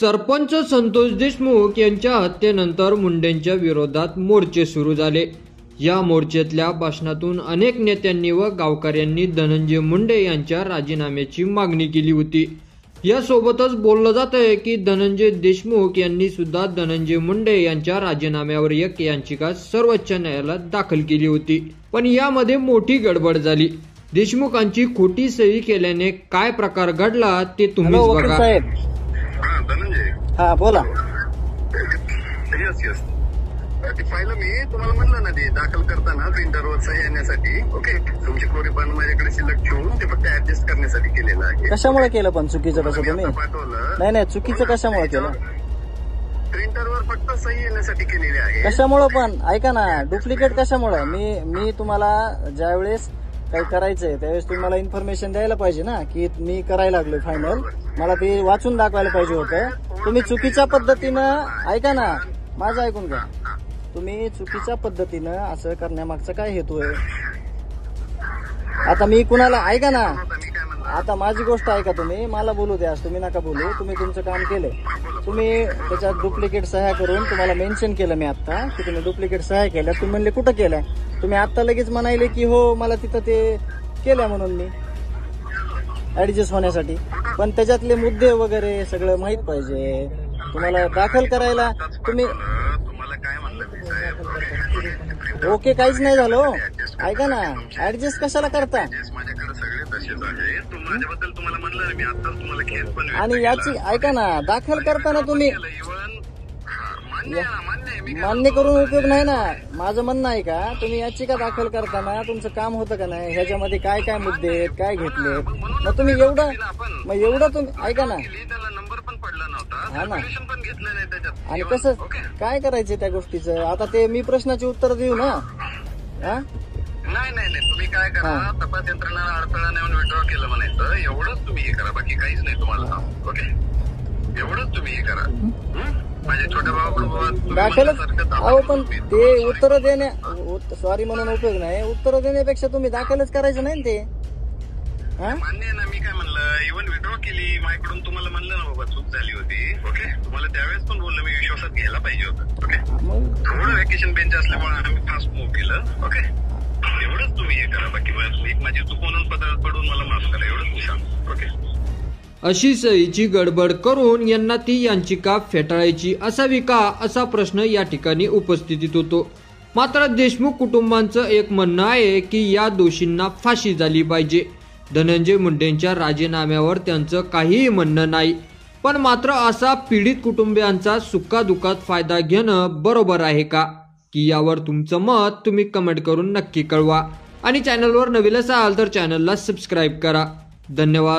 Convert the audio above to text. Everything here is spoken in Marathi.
सरपंच संतोष देशमुख यांच्या हत्येनंतर मुंडेंच्या विरोधात मोर्चे सुरू झाले। या मोर्चातल्या भाषणातून अनेक नेत्यांनी व गावकऱ्यांनी धनंजय मुंडे यांच्या राजीनाम्याची मागणी केली होती। यासोबतच बोललं जात आहे की धनंजय देशमुख यांनी सुद्धा धनंजय मुंडे यांच्या राजीनाम्यावर एक याचिका सर्वोच्च न्यायालयात दाखल केली होती, पण यामध्ये मोठी गडबड झाली। देशमुखांची खोटी सही केल्याने काय प्रकार घडला ते तुम्हीच बघा। हा बोला। यस पाहिलं मी तुम्हाला म्हणलं ना, ते दाखल करताना प्रिंटरवर सही येण्यासाठी ओके तुमची कोरी पण माझ्याकडे शिल्लक ठेवून ते फक्त ऍडजस्ट करण्यासाठी केलेलं आहे। कशामुळे केलं पण चुकीचं कसं तुम्ही? पाठवलं नाही चुकीचं कशामुळे केलं? प्रिंटरवर फक्त सही येण्यासाठी केलेली आहे। कशामुळे पण ऐका ना, डुप्लिकेट कशामुळे? मी तुम्हाला ज्यावेळेस काही करायचंय त्यावेळेस तुम्ही मला इन्फॉर्मेशन द्यायला पाहिजे ना, की मी करायला लागलोय फायनल, मला ते वाचून दाखवायला पाहिजे होतं। तुम्ही चुकीच्या पद्धतीनं ऐका ना, माझं ऐकून घ्या, तुम्ही चुकीच्या पद्धतीनं असं करण्यामागचा काय हेतू आहे? आता मी कुणाला ऐका ना, आता माझी गोष्ट ऐका, तुम्ही मला बोलू द्या, तुम्ही नका बोलू। तुम्ही तुमचं काम केलंय, तुम्ही त्याच्यात डुप्लिकेट सह्या करून तुम्हाला मेन्शन केलं मी आता की तुम्ही डुप्लिकेट सह्या केल्या। तुम्ही म्हणले कुठं केल्या? तुम्ही आता लगेच म्हणाले की हो मला तिथं ते केल्या म्हणून मी ऍडजस्ट होण्यासाठी, पण त्याच्यातले मुद्दे वगैरे सगळं माहित पाहिजे तुम्हाला दाखल करायला। तुम्ही ओके काहीच नाही झालं, ऐका ना, ऍडजस्ट कशाला करता? आणि याची ऐका ना, दाखल करताना तुम्ही मान्य करून उपयोग नाही ना। माझं म्हणणं आहे का, तुम्ही याचिका दाखल करताना तुमचं काम होतं का नाही? ह्याच्यामध्ये काय काय मुद्दे आहेत, काय घेतले, मग तुम्ही एवढं तुम्ही ऐका ना, हा ना, आणि कसं काय करायचं त्या गोष्टीचं? आता ते मी प्रश्नाची उत्तर देऊ ना? हा नाही तुम्ही काय करा, तपास यंत्रणा अडथळा नेऊन विड्रॉ केलं म्हणायचं, एवढंच तुम्ही हे करा, बाकी काहीच नाही तुम्हाला। ओके एवढंच तुम्ही हे करा। माझ्या छोट्या भावाकडून दाखलच अहो, पण ते उत्तर देण्या सॉरी म्हणून उपयोग नाही, उत्तर देण्यापेक्षा तुम्ही दाखलच करायचं नाही ते। मान्य आहे ना, मी काय म्हणलं, इव्हन विड्रॉ केली माझ्याकडून, तुम्हाला म्हणलं ना बाबा चूक झाली होती। ओके तुम्हाला त्यावेळेस पण बोललो मी, विश्वासात घ्यायला पाहिजे होतं। ओके थोडं व्हॅकेशन बेंच असल्यामुळे आम्ही फास्ट मूव्ह केलं। ओके एवढंच तुम्ही हे करा, बाकी माझी चूक म्हणून पडून मला माफ करा, एवढंच मी सांगतो। ओके अशी सहीची गडबड करून यांना ती याचिका फेटाळायची असावी का, असा प्रश्न या ठिकाणी उपस्थित होतो। मात्र देशमुख कुटुंबांचं एक म्हणणं आहे की या दोषींना फाशी झाली पाहिजे। धनंजय मुंडेंच्या राजीनाम्यावर त्यांचं काहीही म्हणणं नाही, पण मात्र असा पीडित कुटुंबियांचा सुखादुखात फायदा घेणं बरोबर आहे का, की यावर तुमचं मत तुम्ही कमेंट करून नक्की कळवा। आणि चॅनलवर नवीन असाल तर चॅनलला सबस्क्राईब करा। धन्यवाद।